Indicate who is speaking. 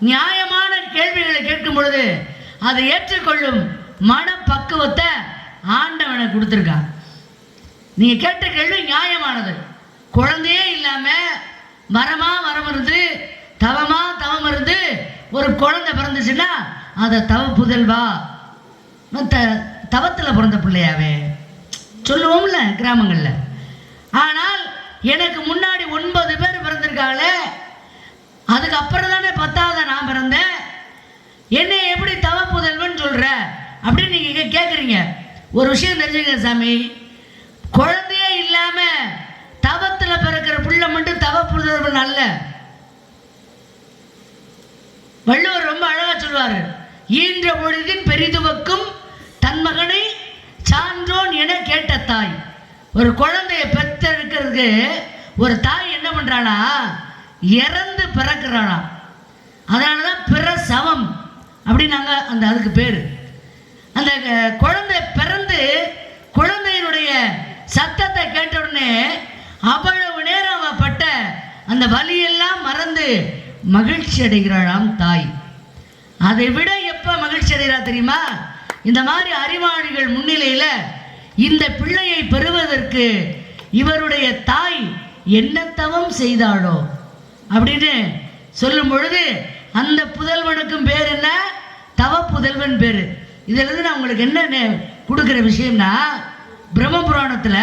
Speaker 1: நியாயமான கேள்விகளை கேட்கும் பொழுது அதை ஏற்றுக்கொள்ளும் மனப்பக்குவத்தை ஆண்டவனை கொடுத்துருக்கான். நீங்க கேட்ட கேள்வி நியாயமானது. குழந்தையே இல்லாம வரம் இருந்து தவம் இருந்து ஒரு குழந்தை பிறந்துச்சுன்னா அதை தவ புதல்வா தவத்தில் பிறந்த பிள்ளையாவே சொல்லுவோம்ல கிராமங்கள்ல. ஆனால் எனக்கு முன்னாடி 9 பேர் பிறந்திருக்காங்களே, அதுக்கப்புறம் தானே 10வது நான் பிறந்தேன், என்னை எப்படி தவ புதல்வன் சொல்ற அப்படின்னு நீங்க கேட்குறீங்க. ஒரு விஷயம் தெரிஞ்சுங்க சாமி, குழந்தையே இல்லாம தவத்தில் பிறக்கிற பிள்ளை மட்டும் தவ புதல்வன் அல்ல. வள்ளுவர் ரொம்ப அழகா சொல்வாரு, ஈன்ற பொழுதின் பெரிதுவக்கும் தன் மகனை சான்றோன் என கேட்ட தாய். ஒரு குழந்தைய பெற்றெடுக்கிறதுக்கு ஒரு தாய் என்ன பண்றானா, இறந்து பிறக்கிறானா. அதனாலதான் பிரசவம் அப்படின்னாங்க அந்த அதுக்கு பேரு. அந்த குழந்தை பிறந்து குழந்தையினுடைய சத்தத்தை கேட்ட உடனே அவ்வளவு நேரம் அவ பட்ட அந்த வலியெல்லாம் மறந்து மகிழ்ச்சி அடைகிறாளாம் தாய். அதை விட எப்ப மகிழ்ச்சி அடைகிறா தெரியுமா, இந்த மாதிரி அறிவாளிகள் முன்னிலையில இந்த பிள்ளையை பெறுவதற்கு இவருடைய தாய் என்ன தவம் செய்தாளோ அப்படின்னு சொல்லும் பொழுது அந்த புதல்வனுக்கும் பேர் என்ன, தவ புதல்வன் பேரு. இதுல இருந்து நான் உங்களுக்கு என்ன கொடுக்கிற விஷயம்னா, பிரம்ம புராணத்துல